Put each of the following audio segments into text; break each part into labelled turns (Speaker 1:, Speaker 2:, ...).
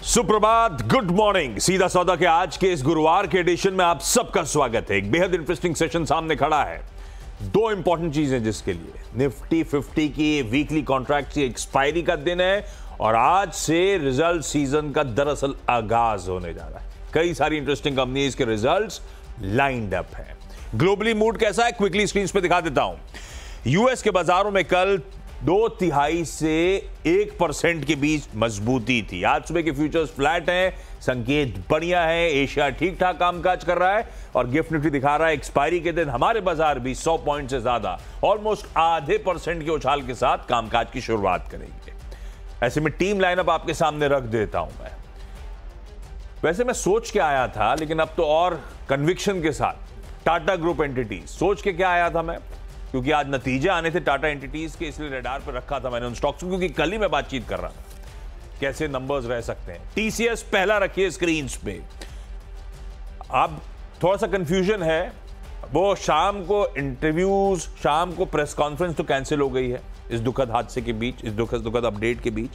Speaker 1: सुप्रभात, good morning. सीधा सौदा के आज के इस गुरुवार के एडिशन में आप सबका स्वागत है। एक बेहद इंटरेस्टिंग सेशन सामने खड़ा है। दो इंपॉर्टेंट चीजें जिसके लिए निफ्टी 50 की वीकली कॉन्ट्रैक्ट की एक्सपायरी का दिन है और आज से रिजल्ट सीजन का दरअसल आगाज होने जा रहा है। कई सारी इंटरेस्टिंग कंपनीज के रिजल्ट्स लाइंड अप है। ग्लोबली मूड कैसा है क्विकली स्क्रीन पे दिखा देता हूं। यूएस के बाजारों में कल 2/3 से 1% के बीच मजबूती थी। आज सुबह के फ्यूचर्स फ्लैट हैं, संकेत बढ़िया है। एशिया ठीक ठाक कामकाज कर रहा है और गिफ्ट निफ्टी दिखा रहा है एक्सपायरी के दिन हमारे बाजार भी 100 पॉइंट से ज्यादा, ऑलमोस्ट आधे % के उछाल के साथ कामकाज की शुरुआत करेंगे। ऐसे में टीम लाइनअप आपके सामने रख देता हूं मैं। वैसे मैं सोच के आया था, लेकिन अब तो और कन्विक्शन के साथ टाटा ग्रुप एंटिटी सोच के क्या आया था मैं, क्योंकि आज नतीजे आने थे टाटा एंटिटीज के, इसलिए रडार पर रखा था मैंने उन स्टॉक्स को, क्योंकि कल ही मैं बातचीत कर रहा था कैसे नंबर्स रह सकते हैं। टीसीएस पहला रखिए स्क्रीन पे। अब थोड़ा सा कंफ्यूजन है, वो शाम को इंटरव्यूज, शाम को प्रेस कॉन्फ्रेंस तो कैंसिल हो गई है इस दुखद हादसे के बीच, इस दुखद अपडेट के बीच।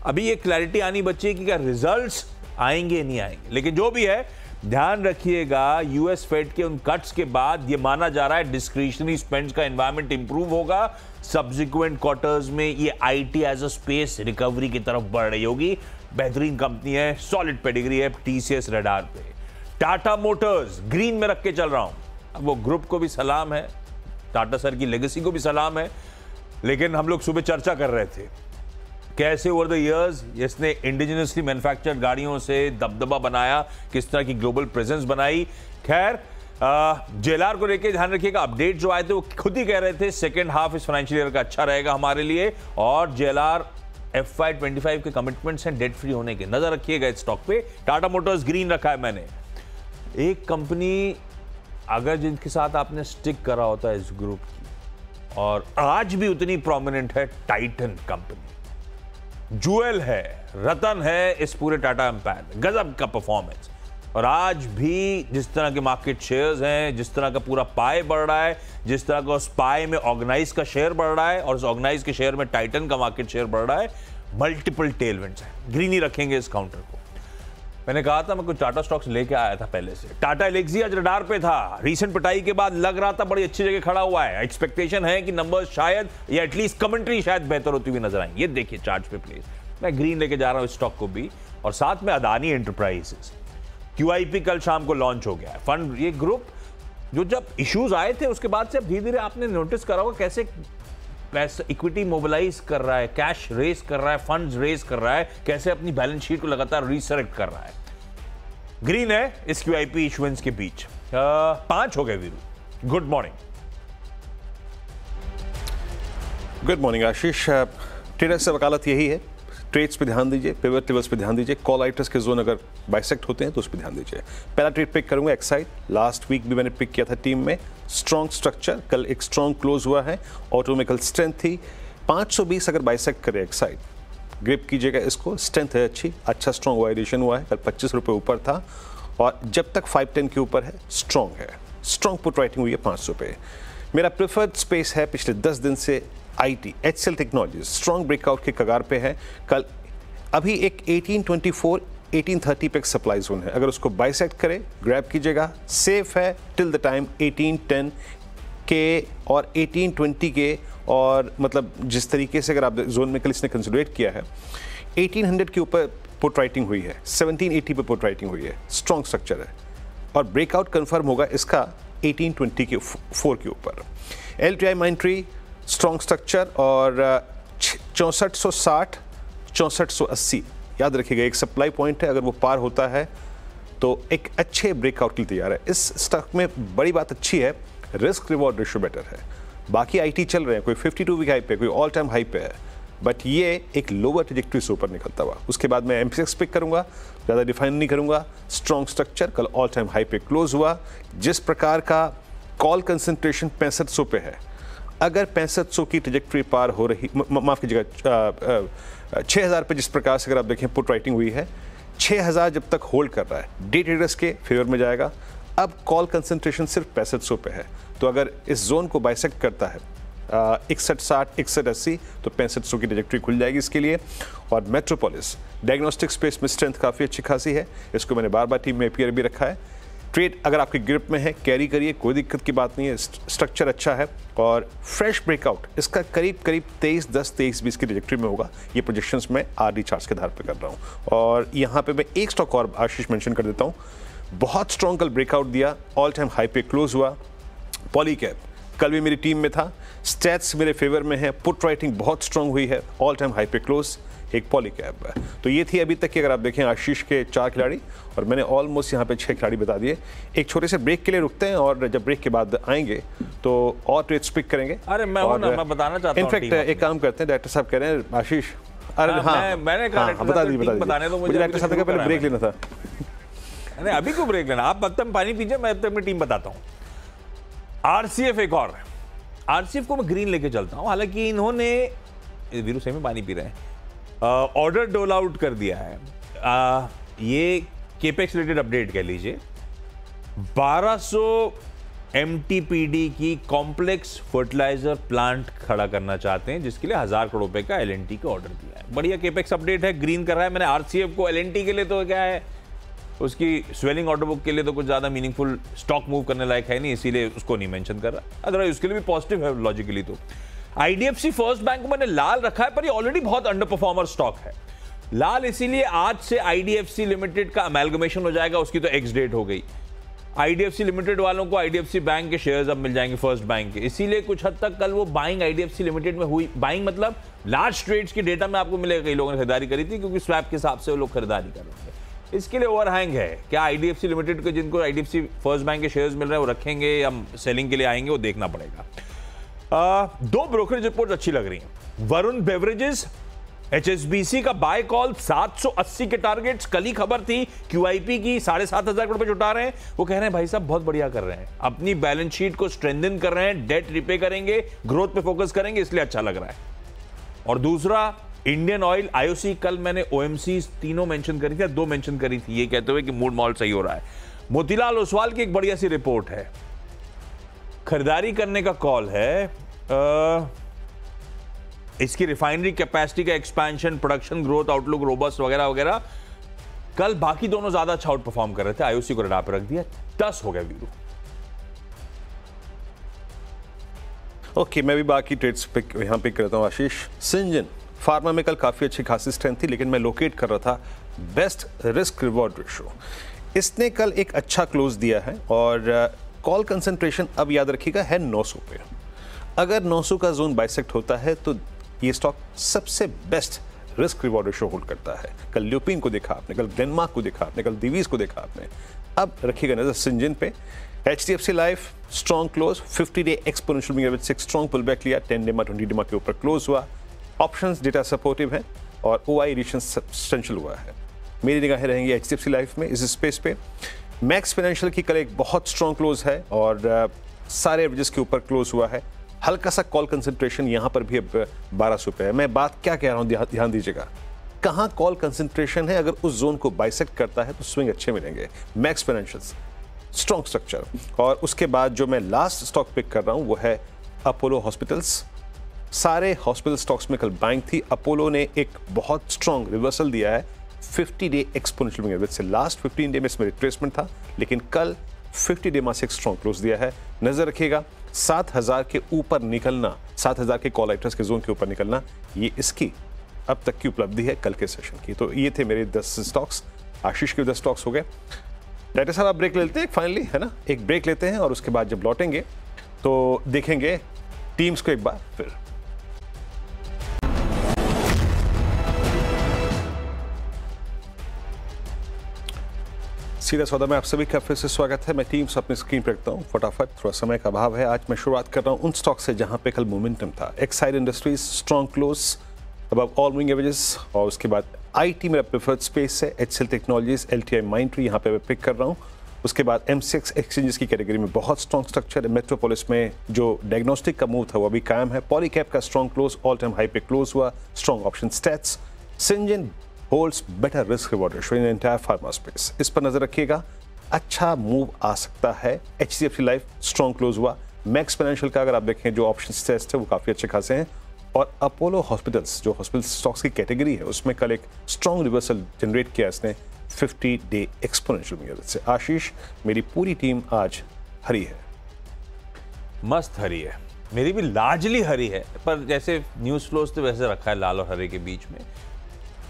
Speaker 1: अभी ये क्लैरिटी आनी बची है कि क्या रिजल्ट्स आएंगे नहीं आएंगे, लेकिन जो भी है ध्यान रखिएगा यूएस फेड के उन कट्स के बाद ये माना जा रहा है डिस्क्रिशनरी स्पेंड्स का एनवायरनमेंट इंप्रूव होगा। सब्सिक्वेंट क्वार्टर्स में ये IT as a space recovery की तरफ बढ़ रही होगी। बेहतरीन कंपनी है, सॉलिड पेडिग्री है टीसीएस रडार पे। टाटा मोटर्स ग्रीन में रख के चल रहा हूं। अब वो ग्रुप को भी सलाम है, टाटा सर की लेगेसी को भी सलाम है, लेकिन हम लोग सुबह चर्चा कर रहे थे कैसे ओवर द इयर्स इसने इंडिजिनसली मैन्युफैक्चर्ड गाड़ियों से दबदबा बनाया, किस तरह की ग्लोबल प्रेजेंस बनाई। खैर जेएलआर को लेकर ध्यान रखिएगा, अपडेट जो आए थे वो खुद ही कह रहे थे सेकेंड हाफ इस फाइनेंशियल ईयर का अच्छा रहेगा हमारे लिए, और जेएलआर FY25 के कमिटमेंट्स हैं डेट फ्री होने के। नजर रखिएगा इस स्टॉक पे। टाटा मोटर्स ग्रीन रखा है मैंने। एक कंपनी अगर जिनके साथ आपने स्टिक करा होता है इस ग्रुप की और आज भी उतनी प्रोमिनेंट है, टाइटन कंपनी ज्वेल है, रतन है इस पूरे टाटा एम्पायर में। गजब का परफॉर्मेंस, और आज भी जिस तरह के मार्केट शेयर्स हैं, जिस तरह का पूरा पाए बढ़ रहा है, जिस तरह का उस पाए में ऑर्गेनाइज का शेयर बढ़ रहा है और उस ऑर्गेनाइज के शेयर में टाइटन का मार्केट शेयर बढ़ रहा है, मल्टीपल टेलविंड्स हैं। ग्रीन ही रखेंगे इस काउंटर को। मैंने कहा था मैं कुछ टाटा स्टॉक्स लेके आया था पहले से। टाटा एलेक्सी आज रडार पे था, रीसेंट पिटाई के बाद लग रहा था बड़ी अच्छी जगह खड़ा हुआ है। एक्सपेक्टेशन है कि नंबर्स शायद या एटलीस्ट कमेंट्री शायद बेहतर होती हुई नजर आएंगे। ये देखिए चार्ट पे प्लीज, मैं ग्रीन लेके जा रहा हूं इस स्टॉक को भी, और साथ में अदानी एंटरप्राइजेस। QIP कल शाम को लॉन्च हो गया है। फंड, ये ग्रुप जो जब इश्यूज आए थे उसके बाद से अब धीरे धीरे आपने नोटिस करा होगा कैसे पैसा इक्विटी मोबिलाइज कर रहा है, कैश रेस कर रहा है, फंड्स रेस कर रहा है, कैसे अपनी बैलेंस शीट को लगातार रीसेलेक्ट कर रहा है। ग्रीन है इस QIP इश्यूएंस के बीच। 5 हो गए Veeru. Good morning.
Speaker 2: Good morning Ashish. Traders से वकालत यही है, ट्रेड्स पे ध्यान दीजिए, पिवट लेवल्स पे ध्यान दीजिए, कॉल आइटर्स के जोन अगर बाइसेक्ट होते हैं तो उस पर ध्यान दीजिए। पहला ट्रेड पिक करूंगा एक्साइड। लास्ट वीक भी मैंने पिक किया था टीम में। स्ट्रॉन्ग स्ट्रक्चर, कल एक स्ट्रॉन्ग क्लोज हुआ है, ऑटो में कल स्ट्रेंथ थी। 520 अगर बाइसेक्ट करे एक्साइड, ग्रिप कीजिएगा इसको, स्ट्रेंथ है अच्छी, अच्छा स्ट्रॉन्ग वाइडेशन हुआ है, कल 25 रुपये ऊपर था और जब तक 510 के ऊपर है स्ट्रॉन्ग है। स्ट्रॉन्ग पुट राइटिंग हुई है 500 पे। मेरा प्रेफर्ड स्पेस है पिछले 10 दिन से IT, HCL technologies strong breakout के कगार पे है। कल अभी एक 1824 1830 पे एक सप्लाई जोन है, अगर उसको बाइसेक्ट करे ग्रैब कीजिएगा, सेफ है टिल द टाइम 1810 के और 1820 के, और मतलब जिस तरीके से अगर आप जोन में कल इसने कंसिडरेट किया है 1800 के ऊपर पुट राइटिंग हुई है, 1780 पे पुट राइटिंग हुई है, स्ट्रॉन्ग स्ट्रक्चर है और ब्रेकआउट कंफर्म होगा इसका 1820 के 4 के ऊपर। LTI माइंट्री स्ट्रॉन्ग स्ट्रक्चर और 6460 6480 याद रखिएगा एक सप्लाई पॉइंट है, अगर वो पार होता है तो एक अच्छे ब्रेकआउट के लिए तैयार है। इस स्टॉक में बड़ी बात अच्छी है, रिस्क रिवॉर्ड रेशियो बेटर है। बाकी IT चल रहे हैं, कोई 52 वीक हाई पे, कोई ऑल टाइम हाई पे है, बट ये एक लोअर ट्रैजेक्टरी से ऊपर निकलता हुआ। उसके बाद मैं MCX पिक करूंगा, ज़्यादा डिफाइन नहीं करूंगा। स्ट्रॉन्ग स्ट्रक्चर, कल ऑल टाइम हाई पे क्लोज हुआ। जिस प्रकार का कॉल कंसंट्रेशन 6500 पे है, अगर 6500 की ट्रैजेक्टरी पार हो रही, माफ कीजिएगा 6000 पे जिस प्रकार से अगर आप देखें पुट राइटिंग हुई है, 6000 जब तक होल्ड कर रहा है डे ट्रेडर्स के फेवर में जाएगा। अब कॉल कंसंट्रेशन सिर्फ 6500 पे है, तो अगर इस जोन को बाइसेक्ट करता है 6160 6180 तो 6500 की ट्रैजेक्टरी खुल जाएगी इसके लिए। और मेट्रोपोलिस डायग्नोस्टिक स्पेस में स्ट्रेंथ काफ़ी अच्छी खासी है, इसको मैंने बार बार टीम में अपीयर भी रखा है। ट्रेड अगर आपके ग्रिप में है कैरी करिए, कोई दिक्कत की बात नहीं है, स्ट्रक्चर अच्छा है और फ्रेश ब्रेकआउट इसका करीब 23-10 23-20 की ट्रैजेक्टरी में होगा। ये प्रोजेक्शंस मैं आरडी चार्ट्स के आधार पर कर रहा हूँ। और यहाँ पे मैं एक स्टॉक और आशीष मेंशन कर देता हूँ, बहुत स्ट्रॉन्ग कल ब्रेकआउट दिया, ऑल टाइम हाई पे क्लोज हुआ। पॉलीकैब कल भी मेरी टीम में था, स्टैट्स मेरे फेवर में है, पुट राइटिंग बहुत स्ट्रांग हुई है, ऑल टाइम हाई पे क्लोज एक पॉलीकैब है। तो ये थी अभी तक की, अगर आप देखें आशीष के 4 खिलाड़ी और मैंने ऑलमोस्ट यहाँ पे 6 खिलाड़ी बता दिए। एक छोटे से ब्रेक के लिए रुकते हैं और जब ब्रेक के बाद आएंगे तो और ट्रेड्स पिक करेंगे।
Speaker 1: अरे मैं बताना चाहता हूँ,
Speaker 2: इनफैक्ट एक काम करते हैं, डायरेक्टर साहब कह रहे हैं आशीष, अरे
Speaker 1: मैंने कहा
Speaker 2: बता दीजिए, मुझे डायरेक्टर साहब का पहले ब्रेक लेना था।
Speaker 1: अरे अभी क्यों ब्रेक लेना, आप एकदम पानी पीजिए, मैं अपनी टीम बताता हूँ। आरसीएफ एक और, आरसीएफ को मैं ग्रीन लेके चलता हूं, हालांकि इन्होंने वीरू से में पानी पी रहे हैं, ऑर्डर डोल आउट कर दिया है। ये केपेक्स रिलेटेड अपडेट कह लीजिए, 1200 एमटीपीडी की कॉम्प्लेक्स फर्टिलाइजर प्लांट खड़ा करना चाहते हैं, जिसके लिए 1000 करोड़ रुपए का एलएनटी का ऑर्डर दिया है। बढ़िया केपेक्स अपडेट है, ग्रीन कर रहा है। मैंने आरसीएफ को एलएनटी के लिए तो क्या है, उसकी स्वेलिंग ऑर्डर बुक के लिए तो कुछ ज्यादा मीनिंगफुल स्टॉक मूव करने लायक है नहीं, इसीलिए उसको नहीं मेंशन कर रहा। अदरवाइज उसके लिए भी पॉजिटिव है लॉजिकली। तो आईडीएफसी फर्स्ट बैंक को मैंने लाल रखा है, पर ये ऑलरेडी बहुत अंडर परफॉर्मर स्टॉक है। लाल इसीलिए आज से आईडीएफसी लिमिटेड का अमेलगमेशन हो जाएगा, उसकी तो एक्स डेट हो गई। आईडीएफसी लिमिटेड वालों को आईडीएफसी बैंक के शेयर्स अब मिल जाएंगे फर्स्ट बैंक के, इसीलिए कुछ हद तक कल वो बाइंग आईडीएफसी लिमिटेड में हुई। बाइंग मतलब लार्ज ट्रेड्स की डेटा में आपको मिलेगा, कई लोगों ने खरीदारी करी थी क्योंकि स्वैप के हिसाब से वो लोग खरीदारी कर रहे थे। इसके लिए ओवरहैंग है। क्या आईडीएफसी लिमिटेड के जिनको आईडीएफसी फर्स्ट बैंक के शेयर्स मिल रहे हैं वो रखेंगे या सेलिंग के लिए आएंगे, वो देखना पड़ेगा। 2 ब्रोकरेज रिपोर्ट अच्छी लग रही हैं। वरुण बेवरेजेस एचएसबीसी का बाय कॉल 780 के टारगेट्स, कल ही खबर थी क्यूआईपी की 7,500 करोड़ रुपए जुटा रहे हैं। वो कह रहे हैं भाई साहब बहुत बढ़िया कर रहे हैं, अपनी बैलेंस शीट को स्ट्रेंथन कर रहे हैं, डेट रिपे करेंगे, ग्रोथ पे फोकस करेंगे, इसलिए अच्छा लग रहा है। और दूसरा इंडियन ऑयल, आईओसी, कल मैंने ओएमसी तीनों मेंशन करी थी, 2 मेंशन करी थी, ये कहते हुए कि मूड मॉल सही हो रहा है। मोतीलाल ओसवाल की एक बढ़िया सी रिपोर्ट है, खरीदारी करने का कॉल है। इसकी रिफाइनरी कैपेसिटी का expansion, production growth outlook robust वगैरह वगैरह। कल बाकी दोनों ज्यादा अच्छा आउट परफॉर्म कर रहे थे, आईओसी को रडार पर रख दिया, 10 हो गया वीरू।
Speaker 2: ओके, मैं भी बाकी ट्रेड्स यहां पिक करता हूं। आशीष, सिंजन फार्मा में कल काफ़ी अच्छी खासी स्ट्रेंथ थी, लेकिन मैं लोकेट कर रहा था बेस्ट रिस्क रिवॉर्ड रेशो। इसने कल एक अच्छा क्लोज दिया है और कॉल कंसंट्रेशन अब याद रखिएगा है 900 पे। अगर 900 का जोन बाइसेक्ट होता है तो ये स्टॉक सबसे best risk reward ratio hold करता है। कल ल्यूपिन को देखा आपने, कल डेनमार्क को देखा आपने, कल दिवीज को देखा आपने। अब रखिएगा नजर सिंजन पे। HDFC Life strong close, 50 day exponential moving average से स्ट्रॉन्ग पुल बैक लिया, 10 डेमा 20 डेमा के ऊपर क्लोज हुआ। ऑप्शंस डेटा सपोर्टिव है और ओआई एडिशन सब्सटेंशियल हुआ है। मेरी निगाहें रहेंगी एचडीएफसी लाइफ में इस स्पेस पे। मैक्स फाइनेंशियल की कल एक बहुत स्ट्रॉन्ग क्लोज है और सारे एवरेजेस के ऊपर क्लोज हुआ है। हल्का सा कॉल कंसंट्रेशन यहाँ पर भी अब 1200 पे है। मैं बात क्या कह रहा हूँ ध्यान दीजिएगा, कहाँ कॉल कंसंट्रेशन है, अगर उस जोन को बाइसेक्ट करता है तो स्विंग अच्छे मिलेंगे। Max financials strong structure. और उसके बाद जो मैं लास्ट स्टॉक पिक कर रहा हूँ वो है अपोलो हॉस्पिटल्स। सारे हॉस्पिटल स्टॉक्स में कल बाइंग थी। अपोलो ने एक बहुत स्ट्रॉन्ग रिवर्सल दिया है 50 डे एक्सपोनेंशियल मूविंग एवरेज से। लास्ट 15 डे में इसमें रिट्रेसमेंट था, लेकिन कल 50 डे में से एक स्ट्रॉन्ग क्लोज दिया है। नजर रखिएगा 7000 के ऊपर निकलना, 7000 के कॉल आइटर्स के जोन के ऊपर निकलना, ये इसकी अब तक की उपलब्धि है कल के सेशन की। तो ये थे मेरे 10 स्टॉक्स। आशीष के 10 स्टॉक्स हो गए। डायरेक्टर साहब आप ब्रेक लेते हैं फाइनली, है ना, एक ब्रेक लेते हैं और उसके बाद जब लौटेंगे तो देखेंगे टीम्स को एक बार फिर। सीधा सौदा में आप सभी का फिर से स्वागत है। मैं टीम्स अपनी स्क्रीन पर रखता हूँ फटाफट, थोड़ा समय का अभाव है। आज मैं शुरुआत कर रहा हूँ उन स्टॉक से जहां पे कल मोमेंटम था। Exide industries strong close above all moving averages, और उसके बाद आईटी मेरा प्रेफर्ड स्पेस है। एचसीएल टेक्नोलॉजीज, एलटीआई माइंट्री यहाँ पे मैं पिक कर रहा हूँ। उसके बाद एमसीएक्स एक्सचेंजेस की कैटेगरी में बहुत स्ट्रॉन्ग स्ट्रक्चर है। मेट्रोपोलिस में जो डायग्नोस्टिक का मूव था वो अभी कायम है। पॉलीकैप का strong close, all time high पे क्लोज हुआ, strong option stats. Syngene holds better risk reward ratio in entire pharma space, इस पर नजर रखिएगा। अच्छा मूव आ सकता है। एचडीएफसी लाइफ स्ट्रॉन्ग क्लोज हुआ, मैक्स फाइनेंशियल का अगर आप देखें जो ऑप्शन टेस्ट है वो काफ़ी अच्छे खासे हैं, और अपोलो हॉस्पिटल्स जो हॉस्पिटल स्टॉक्स की कैटेगरी है उसमें कल एक स्ट्रॉन्ग रिवर्सल जनरेट किया इसने 50 डे एक्सपोनेंशियल मेथड से। आशीष, मेरी पूरी टीम आज हरी है।
Speaker 1: मस्त हरी है, मेरी भी लार्जली हरी है, पर जैसे न्यूज़ फ्लोज तो वैसे रखा है लाल और हरे के बीच में।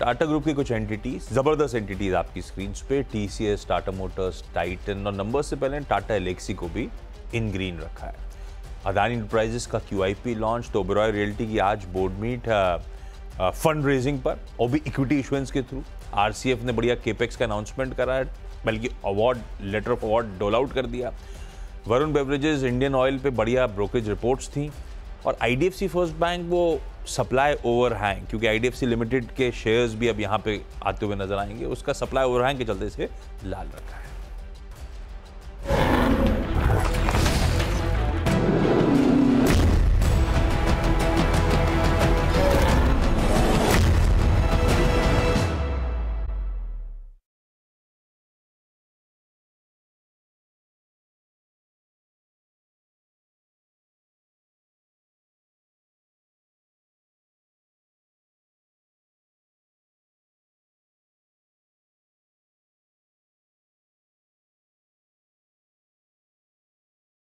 Speaker 1: टाटा ग्रुप की कुछ एंटिटीज, जबरदस्त एंटिटीज आपकी स्क्रीन पे, टीसीएस, टाटा मोटर्स, टाइटन, और नंबर्स से पहले टाटा एलेक्सी को भी इन ग्रीन रखा है। अदानी इंटरप्राइजेस का QIP लॉन्च, तो ओबेरॉय रियल्टी की आज बोर्ड मीट फंड रेजिंग पर, और भी इक्विटी इशुएंस के थ्रू। RCF ने बढ़िया केपेक्स का अनाउंसमेंट करा है, बल्कि अवार्ड लेटर ऑफ अवार्ड डोल आउट कर दिया। वरुण बेवरेजेस, इंडियन ऑयल पे बढ़िया ब्रोकरेज रिपोर्ट्स थी, और IDFC फर्स्ट बैंक वो सप्लाई ओवरहैंग, क्योंकि IDFC लिमिटेड के शेयर्स भी अब यहाँ पे आते हुए नजर आएंगे, उसका सप्लाई ओवरहैंग के चलते से लाल रखा है।